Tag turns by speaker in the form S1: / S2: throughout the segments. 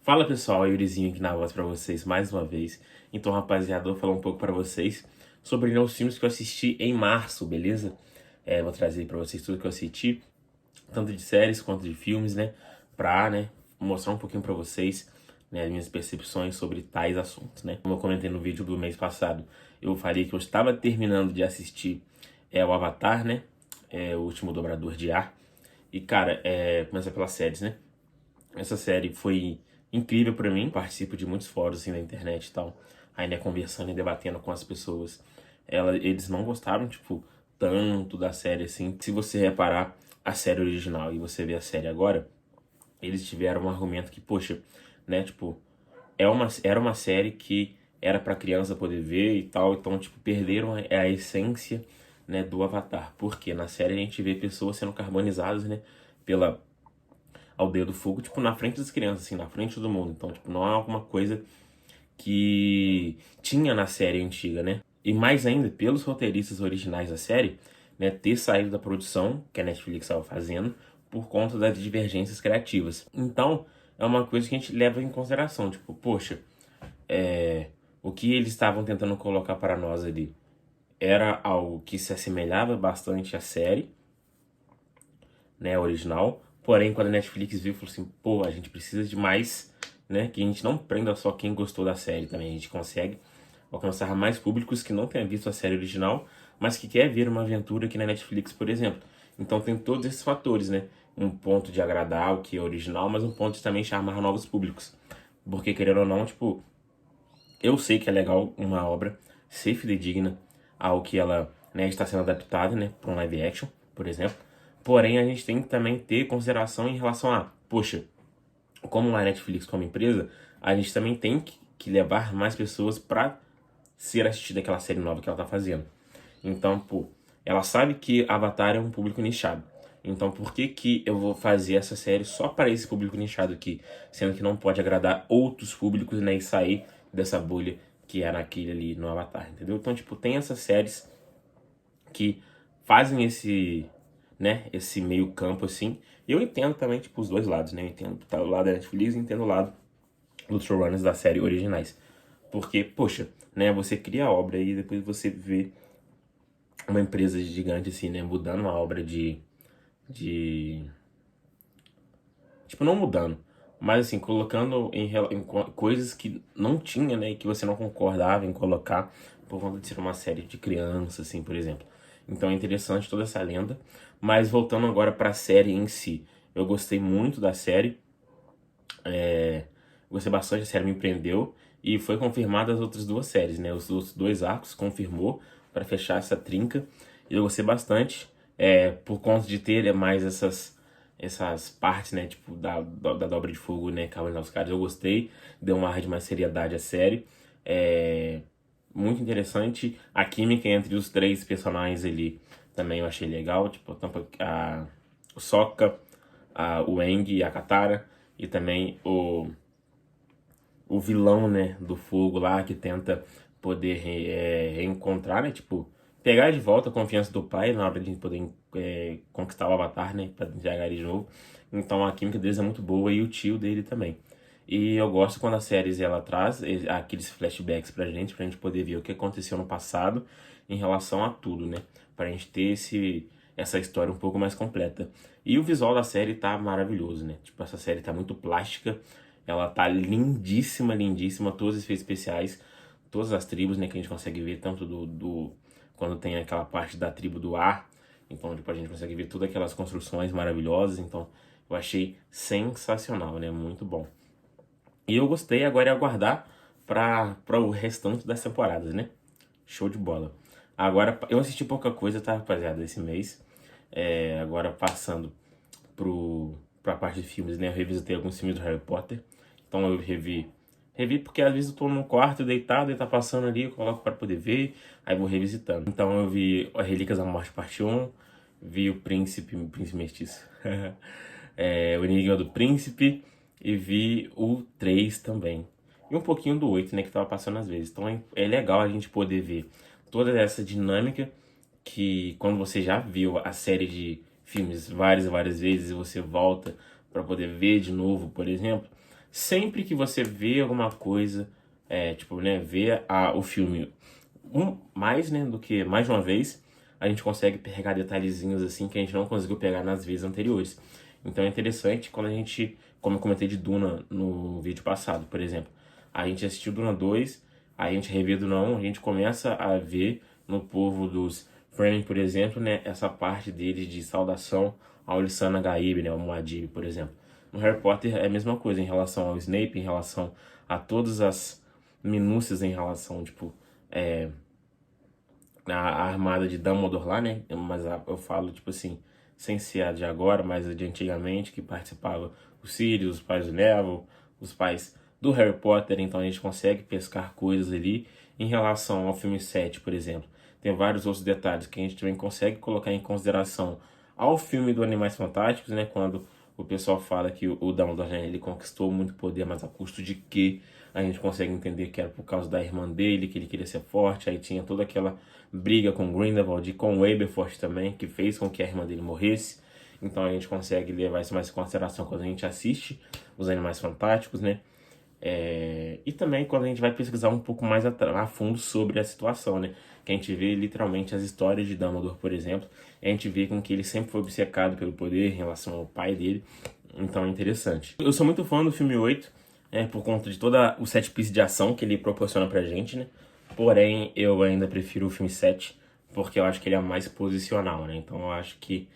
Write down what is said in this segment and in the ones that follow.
S1: Fala pessoal, Yurizinho aqui na voz pra vocês mais uma vez. Então, rapaziada, eu vou falar um pouco pra vocês sobre os filmes que eu assisti em março, beleza? Vou trazer pra vocês tudo que eu assisti, tanto de séries quanto de filmes, né? Pra, mostrar um pouquinho pra vocês, né, as minhas percepções sobre tais assuntos, né? Como eu comentei no vídeo do mês passado, eu falei que eu estava terminando de assistir o Avatar, né? O Último Dobrador de Ar. E, cara, começa pelas séries, né? Essa série foi incrível pra mim, participo de muitos fóruns assim na internet e tal, ainda conversando e debatendo com as pessoas. Eles não gostaram, tipo, tanto da série assim. Se você reparar a série original e você ver a série agora, eles tiveram um argumento que, poxa, né, tipo, era uma série que era pra criança poder ver e tal, então, tipo, perderam a essência, né, do Avatar. Porque na série a gente vê pessoas sendo carbonizadas, né, pela aldeia do fogo, tipo, na frente das crianças, assim, na frente do mundo. Então, tipo, não é alguma coisa que tinha na série antiga, né? E mais ainda, pelos roteiristas originais da série, né, ter saído da produção que a Netflix estava fazendo por conta das divergências criativas. Então, é uma coisa que a gente leva em consideração, tipo, poxa, o que eles estavam tentando colocar para nós ali era algo que se assemelhava bastante à série, né, original. Porém, quando a Netflix viu, falou assim, pô, a gente precisa de mais, né, que a gente não prenda só quem gostou da série também, a gente consegue alcançar mais públicos que não tenham visto a série original, mas que quer ver uma aventura aqui na Netflix, por exemplo. Então tem todos esses fatores, né? Um ponto de agradar o que é original, mas um ponto de também chamar novos públicos. Porque, querendo ou não, tipo, eu sei que é legal uma obra ser fidedigna ao que ela, né, está sendo adaptada, né, para um live action, por exemplo. Porém, a gente tem que também ter consideração em relação a, poxa, como a Netflix como empresa, a gente também tem que levar mais pessoas para ser assistida aquela série nova que ela tá fazendo. Então, pô, ela sabe que Avatar é um público nichado. Então, por que que eu vou fazer essa série só para esse público nichado aqui? Sendo que não pode agradar outros públicos, né, e sair dessa bolha que era aquele ali no Avatar, entendeu? Então, tipo, tem essas séries que fazem esse meio campo, assim. E eu entendo também, tipo, os dois lados, né? Eu entendo o lado da Netflix e entendo o lado dos showrunners da série originais. Porque, poxa, né, você cria a obra e depois você vê uma empresa gigante, assim, né, mudando uma obra de... Tipo, não mudando, mas assim, colocando em coisas que não tinha, né, e que você não concordava em colocar por conta de ser uma série de criança, assim, por exemplo. Então é interessante toda essa lenda. Mas voltando agora pra série em si, eu gostei muito da série, gostei bastante, a série me prendeu e foi confirmada as outras duas séries, né, os outros dois arcos confirmou pra fechar essa trinca. E eu gostei bastante, por conta de ter mais essas partes, né, tipo, da Dobra de Fogo, né, Cavaleiro dos Caras, eu gostei, deu um ar de mais seriedade à série, muito interessante, a química entre os três personagens ali também eu achei legal, tipo, tanto o Sokka, o Aang e a Katara, e também o vilão, né, do fogo lá, que tenta poder reencontrar, né, tipo, pegar de volta a confiança do pai na hora de poder conquistar o Avatar, né, pra entregar ele de novo. Então a química deles é muito boa e o tio dele também. E eu gosto quando a série ela traz aqueles flashbacks pra gente poder ver o que aconteceu no passado em relação a tudo, né, pra gente ter essa história um pouco mais completa. E o visual da série tá maravilhoso, né, tipo, essa série tá muito plástica, ela tá lindíssima, lindíssima, todos os efeitos especiais, todas as tribos, né, que a gente consegue ver, tanto quando tem aquela parte da tribo do ar, então tipo, a gente consegue ver todas aquelas construções maravilhosas, então eu achei sensacional, né, muito bom. E eu gostei, agora é aguardar para o restante das temporadas, né, show de bola. Agora, eu assisti pouca coisa, tá, rapaziada, esse mês, agora passando pra parte de filmes, né, eu revisitei alguns filmes do Harry Potter, então eu revi porque às vezes eu tô no quarto deitado e tá passando ali, eu coloco para poder ver, aí vou revisitando. Então eu vi As Relíquias da Morte parte 1, vi o Príncipe Mestiço, o Enigma do Príncipe, e vi o 3 também. E um pouquinho do 8, né, que tava passando às vezes. Então é legal a gente poder ver toda essa dinâmica que quando você já viu a série de filmes várias e várias vezes e você volta para poder ver de novo, por exemplo, sempre que você vê alguma coisa, tipo, né, vê o filme mais, né, do que mais de uma vez, a gente consegue pegar detalhezinhos assim que a gente não conseguiu pegar nas vezes anteriores. Então é interessante quando a gente, como eu comentei de Duna no vídeo passado, por exemplo, a gente assistiu Duna 2, aí a gente revê Duna 1, a gente começa a ver no povo dos Fremen, por exemplo, né, essa parte deles de saudação ao Lissana Gaib, né, ao Muad'Dib, por exemplo. No Harry Potter é a mesma coisa em relação ao Snape, em relação a todas as minúcias em relação, tipo, a armada de Dumbledore lá, né? Mas eu falo, tipo assim, sem ser a de agora, mas a de antigamente, que participava o Sirius, os pais do Neville, os pais do Harry Potter, então a gente consegue pescar coisas ali. Em relação ao filme 7, por exemplo, tem vários outros detalhes que a gente também consegue colocar em consideração ao filme do Animais Fantásticos, né? Quando o pessoal fala que o Dumbledore, né, ele conquistou muito poder, mas a custo de quê? A gente consegue entender que era por causa da irmã dele, que ele queria ser forte, aí tinha toda aquela briga com Grindelwald e com Aberforth também, que fez com que a irmã dele morresse. Então a gente consegue levar isso mais em consideração quando a gente assiste Os Animais Fantásticos, né? E também quando a gente vai pesquisar um pouco mais a fundo sobre a situação, né? Que a gente vê literalmente as histórias de Dumbledore, por exemplo, e a gente vê com que ele sempre foi obcecado pelo poder em relação ao pai dele. Então é interessante. Eu sou muito fã do filme 8, por conta de toda o set piece de ação que ele proporciona pra gente, né? Porém, eu ainda prefiro o filme 7, porque eu acho que ele é mais posicional, né? Então eu acho que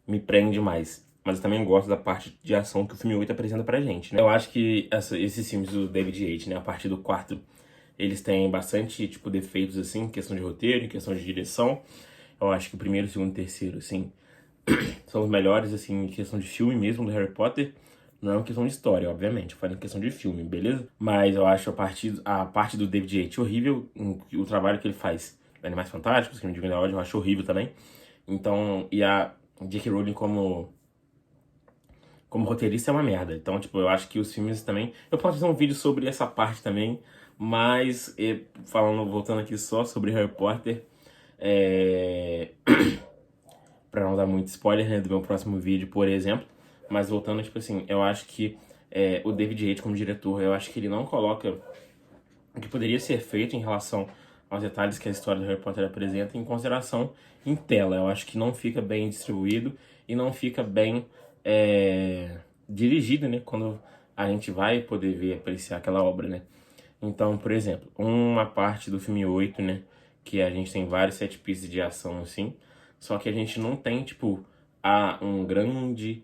S1: me prende mais. Mas eu também gosto da parte de ação que o filme 8 apresenta pra gente, né? Eu acho que esses filmes do David Yates, né? A partir do quarto, eles têm bastante, tipo, defeitos, assim, em questão de roteiro, em questão de direção. Eu acho que o primeiro, o segundo e o terceiro, assim, são os melhores, assim, em questão de filme mesmo, do Harry Potter. Não é uma questão de história, obviamente, eu falei em questão de filme, beleza? Mas eu acho a parte do David Yates horrível, o trabalho que ele faz em Animais Fantásticos, que me diga eu acho horrível também. Então, e a J.K. Rowling como roteirista é uma merda. Então, tipo, eu acho que os filmes também... Eu posso fazer um vídeo sobre essa parte também, mas, voltando aqui só sobre Harry Potter, pra não dar muito spoiler, né, do meu próximo vídeo, por exemplo, mas voltando, tipo assim, eu acho que o David Yates como diretor, eu acho que ele não coloca o que poderia ser feito em relação aos detalhes que a história do Harry Potter apresenta em consideração em tela. Eu acho que não fica bem distribuído e não fica bem dirigido, né? Quando a gente vai poder ver, apreciar aquela obra, né? Então, por exemplo, uma parte do filme 8, né? Que a gente tem vários set pieces de ação, assim, só que a gente não tem, tipo, um grande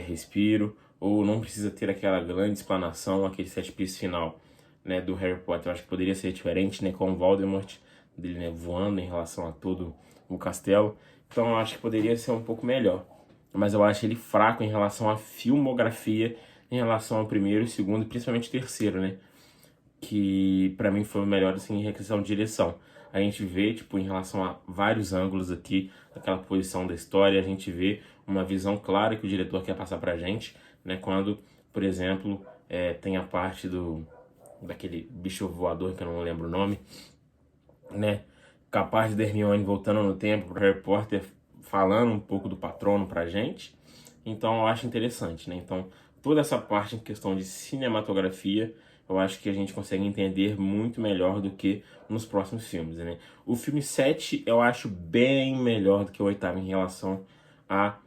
S1: respiro, ou não precisa ter aquela grande explanação, aquele set piece final, né, do Harry Potter. Eu acho que poderia ser diferente, né, com o Voldemort, dele, né, voando em relação a todo o castelo. Então eu acho que poderia ser um pouco melhor. Mas eu acho ele fraco em relação à filmografia, em relação ao primeiro, segundo e principalmente terceiro, né? Que pra mim foi o melhor, assim, em questão de direção. A gente vê, tipo, em relação a vários ângulos aqui, aquela posição da história, a gente vê uma visão clara que o diretor quer passar pra gente, né? Quando, por exemplo, tem a parte daquele bicho voador que eu não lembro o nome, né? Capaz de Hermione voltando no tempo pro Harry Potter falando um pouco do patrono pra gente. Então eu acho interessante, né? Então toda essa parte em questão de cinematografia, eu acho que a gente consegue entender muito melhor do que nos próximos filmes, né? O filme 7 eu acho bem melhor do que o oitavo em relação à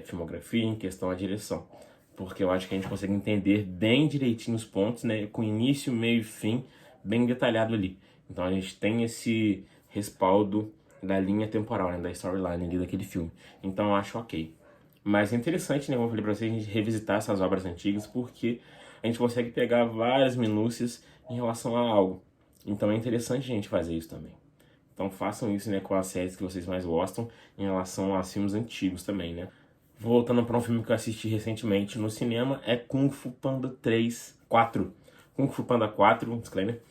S1: filmografia, em questão à direção. Porque eu acho que a gente consegue entender bem direitinho os pontos, né? Com início, meio e fim, bem detalhado ali. Então a gente tem esse respaldo da linha temporal, né? Da storyline ali daquele filme. Então eu acho ok. Mas é interessante, né, como eu falei pra vocês, a gente revisitar essas obras antigas, porque a gente consegue pegar várias minúcias em relação a algo. Então é interessante a gente fazer isso também. Então façam isso, né, com as séries que vocês mais gostam, em relação a filmes antigos também, né. Voltando para um filme que eu assisti recentemente no cinema, é Kung Fu Panda 3, 4. Kung Fu Panda 4, um disclaimer.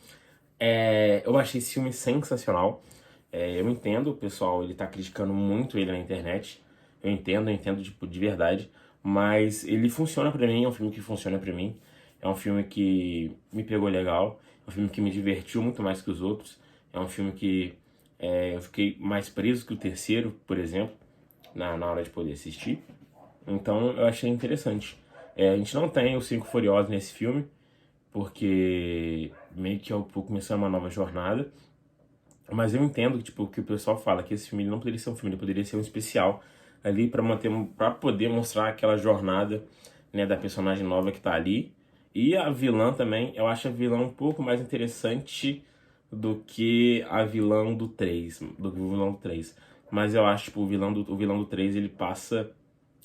S1: Eu achei esse filme sensacional. Eu entendo, o pessoal, ele tá criticando muito ele na internet. Eu entendo, tipo, de verdade. Mas ele funciona pra mim, é um filme que funciona pra mim. É um filme que me pegou legal. É um filme que me divertiu muito mais que os outros. É um filme que eu fiquei mais preso que o terceiro, por exemplo, na hora de poder assistir. Então eu achei interessante. A gente não tem os Cinco Furiosos nesse filme.
S2: porque meio que o Paul começou uma nova jornada. Mas eu entendo que, tipo, que o pessoal fala que esse filme ele não poderia ser um filme, ele poderia ser um especial ali para poder mostrar aquela jornada, né, da personagem nova que tá ali. E a vilã também, eu acho a vilã um pouco mais interessante do que a vilã do 3, do que o vilão do 3. Mas eu acho, tipo, o vilão do 3 ele passa,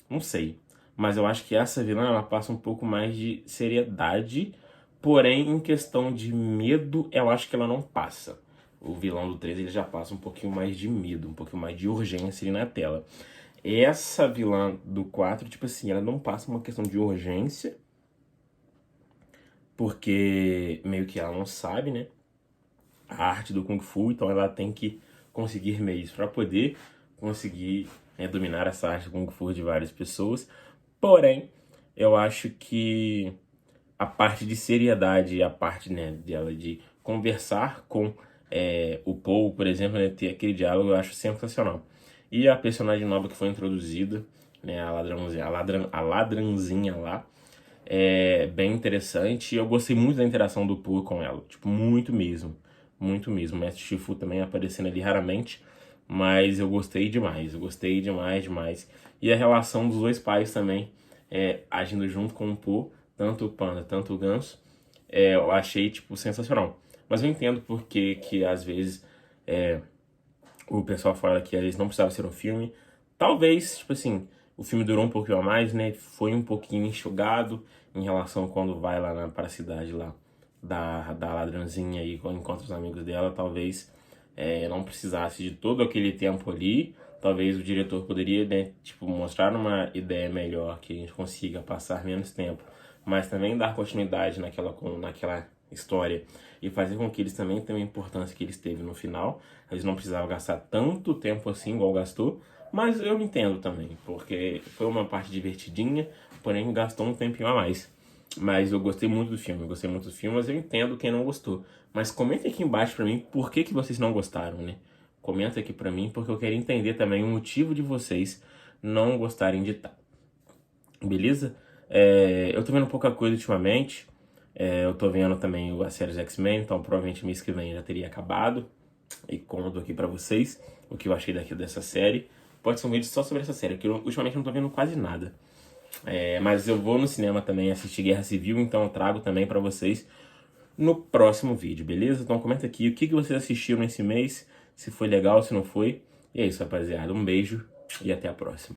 S2: não sei, mas eu acho que essa vilã ela passa um pouco mais de seriedade, porém em questão de medo, eu acho que ela não passa. O vilão do 3 ele já passa um pouquinho mais de medo, um pouquinho mais de urgência ali na tela. Essa vilã do 4 tipo assim, ela não passa uma questão de urgência, porque meio que ela não sabe, né, a arte do Kung Fu, então ela tem que conseguir meios para poder conseguir, né, dominar essa arte do Kung Fu de várias pessoas. Porém, eu acho que a parte de seriedade e a parte, né, dela de conversar com o Paul, por exemplo, né, ter aquele diálogo, eu acho sensacional. E a personagem nova que foi introduzida, né, a ladrãzinha lá, é bem interessante. Eu gostei muito da interação do Paul com ela, tipo, muito mesmo. Muito mesmo. O Mestre Shifu também aparecendo ali raramente, mas eu gostei demais. Eu gostei demais, demais. E a relação dos dois pais também, agindo junto com o Paul, tanto o Panda, tanto o Ganso, eu achei, tipo, sensacional. Mas eu entendo porque que às vezes o pessoal fala que às vezes não precisava ser um filme. Talvez, tipo assim, o filme durou um pouquinho a mais, né? Foi um pouquinho enxugado em relação a quando vai lá para a cidade lá da ladrãzinha e quando encontra os amigos dela. Talvez não precisasse de todo aquele tempo ali. Talvez o diretor poderia, né, tipo, mostrar uma ideia melhor que a gente consiga passar menos tempo, mas também dar continuidade naquela história e fazer com que eles também tenham a importância que eles teve no final. Eles não precisavam gastar tanto tempo assim, igual gastou, mas eu entendo também, porque foi uma parte divertidinha, porém gastou um tempinho a mais. Mas eu gostei muito do filme, mas eu entendo quem não gostou. Mas comenta aqui embaixo pra mim por que vocês não gostaram, né? Comenta aqui pra mim, porque eu quero entender também o motivo de vocês não gostarem de tal. Beleza? Eu tô vendo pouca coisa ultimamente. Eu tô vendo também a série dos X-Men, então provavelmente mês que vem já teria acabado. E conto aqui pra vocês o que eu achei dessa série. Pode ser um vídeo só sobre essa série, porque ultimamente eu não tô vendo quase nada. Mas eu vou no cinema também assistir Guerra Civil, então eu trago também pra vocês no próximo vídeo, beleza? Então comenta aqui o que vocês assistiram nesse mês, se foi legal, se não foi. E é isso, rapaziada. Um beijo e até a próxima.